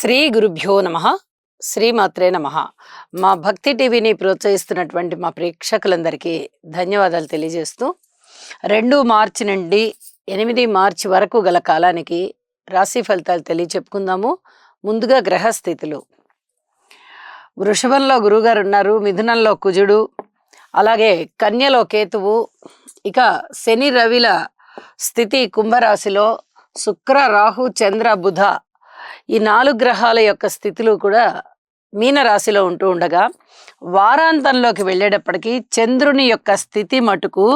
శ్రీ గురుభ్యో నమః. శ్రీమాత్రే నమః. మా భక్తి టీవీని ప్రోత్సహిస్తున్నటువంటి మా ప్రేక్షకులందరికీ ధన్యవాదాలు తెలియజేస్తూ 2 మార్చి నుండి 8 మార్చి వరకు గల కాలానికి రాశి ఫలితాలు తెలియచెప్పుకుందాము. ముందుగా గ్రహస్థితులు. వృషభంలో గురువుగారు ఉన్నారు, మిథునంలో కుజుడు, అలాగే కన్యలో కేతువు, ఇక శని రవిల స్థితి కుంభరాశిలో, శుక్ర రాహు చంద్ర బుధ ఈ 4 గ్రహాల యొక్క స్థితులు కూడా మీనరాశిలో ఉంటూ ఉండగా, వారాంతంలోకి వెళ్ళేటప్పటికీ చంద్రుని యొక్క స్థితి మటుకు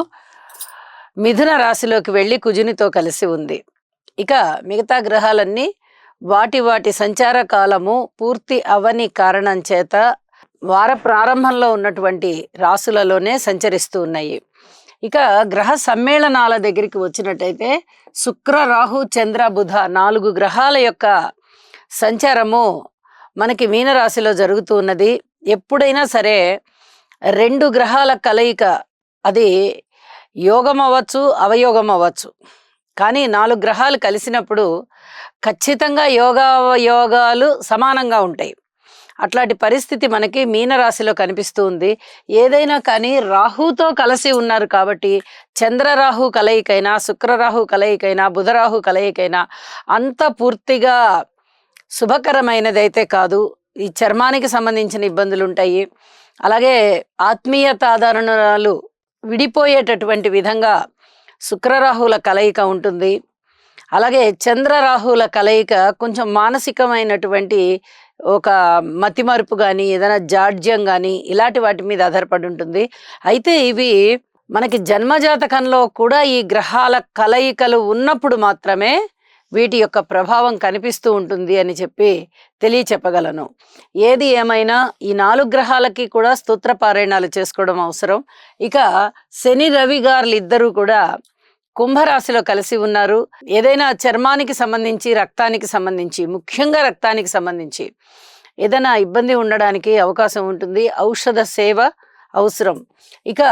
మిథున రాశిలోకి వెళ్ళి కుజునితో కలిసి ఉంది. ఇక మిగతా గ్రహాలన్నీ వాటి వాటి సంచార కాలము పూర్తి అవని కారణం చేత వార ప్రారంభంలో ఉన్నటువంటి రాశులలోనే సంచరిస్తూ ఉన్నాయి. ఇక గ్రహ సమ్మేళనాల దగ్గరికి వచ్చినట్టయితే శుక్ర రాహు చంద్ర బుధ 4 గ్రహాల యొక్క సంచారము మనకి మీనరాశిలో జరుగుతూ ఉన్నది. ఎప్పుడైనా సరే 2 గ్రహాల కలయిక, అది యోగం అవ్వచ్చు, అవయోగం అవ్వచ్చు, కానీ 4 గ్రహాలు కలిసినప్పుడు ఖచ్చితంగా యోగాలు సమానంగా ఉంటాయి. అట్లాంటి పరిస్థితి మనకి మీనరాశిలో కనిపిస్తూ ఉంది. ఏదైనా కానీ రాహుతో కలిసి ఉన్నారు కాబట్టి చంద్రరాహు కలయికైనా, శుక్రరాహు కలయికైనా, బుధరాహు కలయికైనా అంత పూర్తిగా శుభకరమైనదైతే కాదు. ఈ చర్మానికి సంబంధించిన ఇబ్బందులు ఉంటాయి. అలాగే ఆత్మీయత ఆధారణలు విడిపోయేటటువంటి విధంగా శుక్రరాహుల కలయిక ఉంటుంది. అలాగే చంద్రరాహుల కలయిక కొంచెం మానసికమైనటువంటి ఒక మతిమరుపు కానీ, ఏదైనా జాడ్యం కానీ ఇలాంటి వాటి మీద ఆధారపడి ఉంటుంది. అయితే ఇవి మనకి జన్మజాతకంలో కూడా ఈ గ్రహాల కలయికలు ఉన్నప్పుడు మాత్రమే వీటి యొక్క ప్రభావం కనిపిస్తూ ఉంటుంది అని చెప్పి తెలియచెప్పగలను. ఏది ఏమైనా ఈ 4 గ్రహాలకి కూడా స్తోత్ర పారాయణాలు చేసుకోవడం అవసరం. ఇక శని రవి గారులు ఇద్దరూ కూడా కుంభరాశిలో కలిసి ఉన్నారు. ఏదైనా చర్మానికి సంబంధించి, రక్తానికి సంబంధించి, ముఖ్యంగా రక్తానికి సంబంధించి ఏదైనా ఇబ్బంది ఉండడానికి అవకాశం ఉంటుంది. ఔషధ సేవ అవసరం. ఇక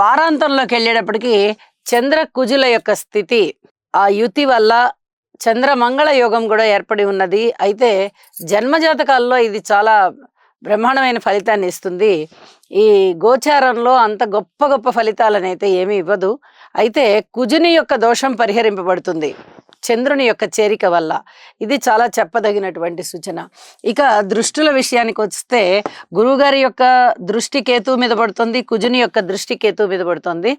వారాంతంలోకి వెళ్ళేటప్పటికి చంద్ర కుజుల యొక్క స్థితి, ఆ యుతి వల్ల చంద్రమంగళ యోగం కూడా ఏర్పడి ఉన్నది. అయితే జన్మజాతకాల్లో ఇది చాలా బ్రహ్మాండమైన ఫలితాన్ని ఇస్తుంది. ఈ గోచారంలో అంత గొప్ప గొప్ప ఫలితాలనైతే ఏమీ ఇవ్వదు. అయితే కుజుని యొక్క దోషం పరిహరింపబడుతుంది చంద్రుని యొక్క చేరిక వల్ల. ఇది చాలా చెప్పదగినటువంటి సూచన. ఇక దృష్టుల విషయానికి వస్తే గురువుగారి యొక్క దృష్టి కేతువు మీద పడుతుంది, కుజుని యొక్క దృష్టి కేతువు మీద పడుతుంది.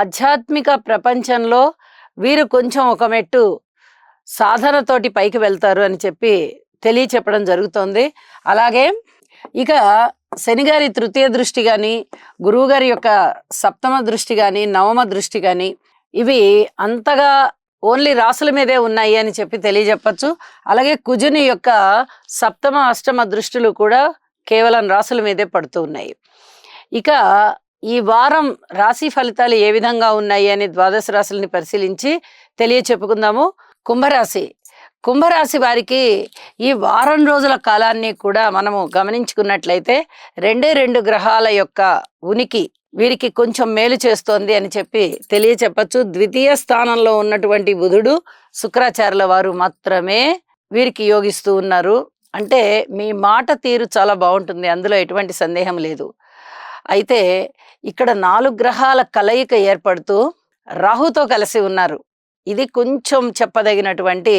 ఆధ్యాత్మిక ప్రపంచంలో వీరు కొంచెం ఒక మెట్టు సాధనతోటి పైకి వెళ్తారు అని చెప్పి తెలియచెప్పడం జరుగుతోంది. అలాగే ఇక శనిగారి తృతీయ దృష్టి కానీ, గురువుగారి యొక్క సప్తమ దృష్టి కానీ, నవమ దృష్టి కానీ ఇవి అంతగా ఓన్లీ రాసుల మీదే ఉన్నాయి అని చెప్పి తెలియజెప్పచ్చు. అలాగే కుజుని యొక్క సప్తమ అష్టమ దృష్టిలు కూడా కేవలం రాసుల మీదే పడుతూ ఉన్నాయి. ఇక ఈ వారం రాశి ఫలితాలు ఏ విధంగా ఉన్నాయి అని ద్వాదశ రాశులని పరిశీలించి తెలియచెప్పుకుందాము. కుంభరాశి వారికి ఈ వారం రోజుల కాలాన్ని కూడా మనము గమనించుకున్నట్లయితే 2 గ్రహాల యొక్క ఉనికి వీరికి కొంచెం మేలు చేస్తోంది అని చెప్పి తెలియచెప్పచ్చు. ద్వితీయ స్థానంలో ఉన్నటువంటి బుధుడు, శుక్రాచార్యుల వారు మాత్రమే వీరికి యోగిస్తూ ఉన్నారు. అంటే మీ మాట తీరు చాలా బాగుంటుంది, అందులో ఎటువంటి సందేహం లేదు. అయితే ఇక్కడ 4 గ్రహాల కలయిక ఏర్పడుతూ రాహుతో కలిసి ఉన్నారు. ఇది కొంచెం చెప్పదగినటువంటి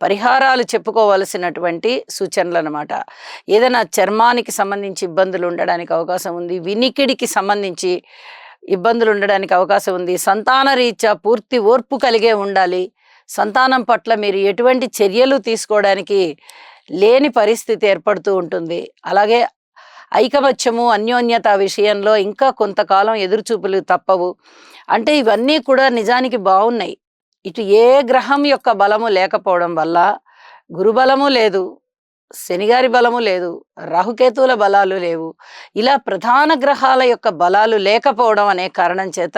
పరిహారాలు చెప్పుకోవలసినటువంటి సూచనలు అన్నమాట. ఏదైనా చర్మానికి సంబంధించి ఇబ్బందులు ఉండడానికి అవకాశం ఉంది, వినికిడికి సంబంధించి ఇబ్బందులు ఉండడానికి అవకాశం ఉంది. సంతాన రీత్యా పూర్తి ఓర్పు కలిగే ఉండాలి. సంతానం పట్ల మీరు ఎటువంటి చర్యలు తీసుకోవడానికి లేని పరిస్థితి ఏర్పడుతూ ఉంటుంది. అలాగే ఐకమత్యము, అన్యోన్యత విషయంలో ఇంకా కొంతకాలం ఎదురుచూపులు తప్పవు. అంటే ఇవన్నీ కూడా నిజానికి బాగున్నాయి. ఇటు ఏ గ్రహం యొక్క బలము లేకపోవడం వల్ల గురుబలము లేదు, శనిగారి బలము లేదు, రాహుకేతువుల బలాలు లేవు. ఇలా ప్రధాన గ్రహాల యొక్క బలాలు లేకపోవడం అనే కారణం చేత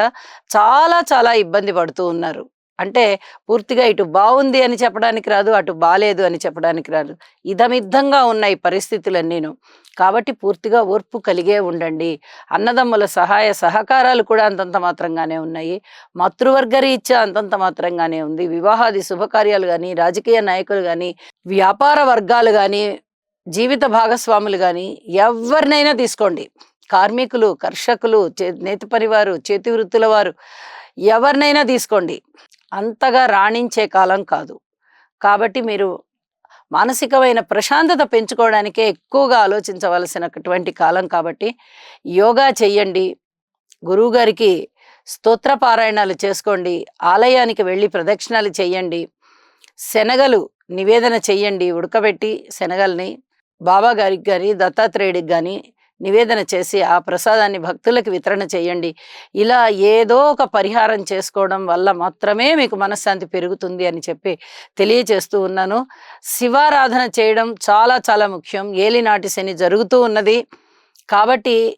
చాలా చాలా ఇబ్బంది పడుతూ ఉన్నారు. అంటే పూర్తిగా ఇటు బాగుంది అని చెప్పడానికి రాదు, అటు బాలేదు అని చెప్పడానికి రాదు. ఇదమిద్దంగా ఉన్నాయి పరిస్థితులన్నీను. కాబట్టి పూర్తిగా ఓర్పు కలిగే ఉండండి. అన్నదమ్ముల సహాయ సహకారాలు కూడా అంతంత మాత్రంగానే ఉన్నాయి. మాతృవర్గరీత్యా అంతంత మాత్రంగానే ఉంది. వివాహాది శుభకార్యాలు గాని, రాజకీయ నాయకులు గాని, వ్యాపార వర్గాలు గాని, జీవిత భాగస్వాములు గాని ఎవ్వరినైనా తీసుకోండి. కార్మికులు, కర్షకులు, నేతి పనివారు, చేతి వృత్తుల వారు ఎవరినైనా తీసుకోండి. అంతగా రాణించే కాలం కాదు. కాబట్టి మీరు మానసికమైన ప్రశాంతత పెంచుకోవడానికే ఎక్కువగా ఆలోచించవలసినటువంటి కాలం కాబట్టి యోగా చెయ్యండి. గురువుగారికి స్తోత్ర పారాయణాలు చేసుకోండి. ఆలయానికి వెళ్ళి ప్రదక్షిణాలు చెయ్యండి. శనగలు నివేదన చెయ్యండి. ఉడకబెట్టి శనగల్ని బాబా గారికి కానీ, దత్తాత్రేయుడికి కానీ నివేదన చేసి ఆ ప్రసాదాన్ని భక్తులకు వితరణ చేయండి. ఇలా ఏదో ఒక పరిహారం చేసుకోవడం వల్ల మాత్రమే మీకు మనశ్శాంతి పెరుగుతుంది అని చెప్పి తెలియచేస్తూ ఉన్నాను. శివారాధన చేయడం చాలా చాలా ముఖ్యం. ఏలినాటి శని జరుగుతూ ఉన్నది కాబట్టి,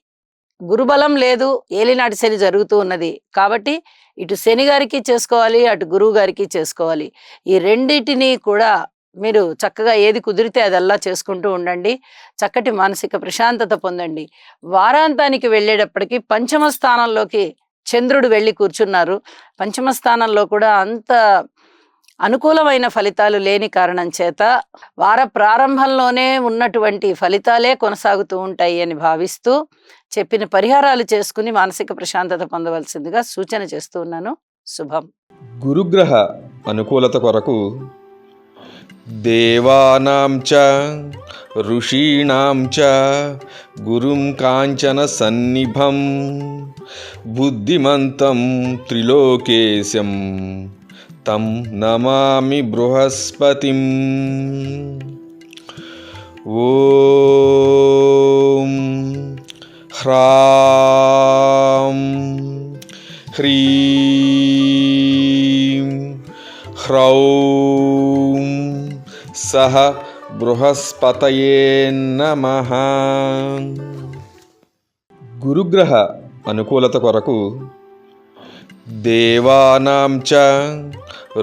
గురుబలం లేదు, ఏలినాటి శని జరుగుతూ ఉన్నది కాబట్టి ఇటు శని గారికి చేసుకోవాలి, అటు గురువు గారికి చేసుకోవాలి. ఈ రెండింటినీ కూడా మీరు చక్కగా ఏది కుదిరితే అదల్లా చేసుకుంటూ ఉండండి. చక్కటి మానసిక ప్రశాంతత పొందండి. వారాంతానికి వెళ్ళేటప్పటికి పంచమ స్థానంలోకి చంద్రుడు వెళ్ళి కూర్చున్నారు. పంచమ స్థానంలో కూడా అంత అనుకూలమైన ఫలితాలు లేని కారణం చేత వార ప్రారంభంలోనే ఉన్నటువంటి ఫలితాలే కొనసాగుతూ ఉంటాయి అని భావిస్తూ చెప్పిన పరిహారాలు చేసుకుని మానసిక ప్రశాంతత పొందవలసిందిగా సూచన చేస్తూ ఉన్నాను. శుభం. గురుగ్రహ అనుకూలత కొరకు దేవానాం చ ఋషీణాం చ గురుం కాంచన సన్నిభం బుద్ధిమంతం త్రిలోకేశం తం నమామి బృహస్పతిం. ఓం హ్రాం హ్రీం హ్రౌం సహ బృహస్పతయే నమః. గురుగ్రహ అనుకూలత కొరకు దేవానాం చ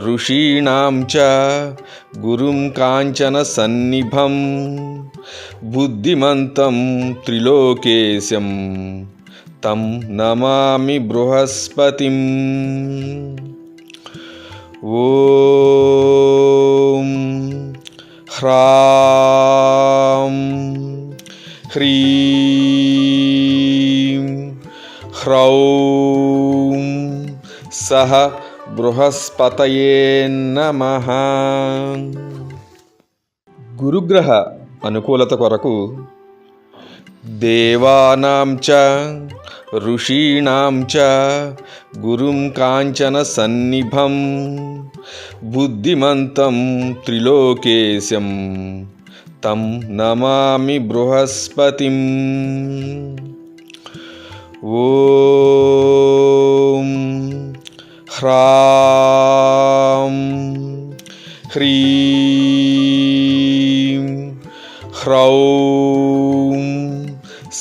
ఋషీణాం చ గురుం కాంచన సన్నిభం బుద్ధిమంతం త్రిలోకేశం తం నమామి బృహస్పతిం. ఓం హ్రాం హ్రీం హ్రౌం సహ బృహస్పతయే నమః. గురుగ్రహ అనుకూలత కొరకు దేవానాం చ ఋషీణాం చ గురుం కాంచన సన్నిభం బుద్ధిమంతం త్రిలోకేశం తం నమామి బృహస్పతిం. ఓం హ్రాం హ్రీం హ్రౌం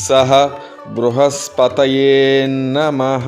సహ బృహస్పతయే నమః.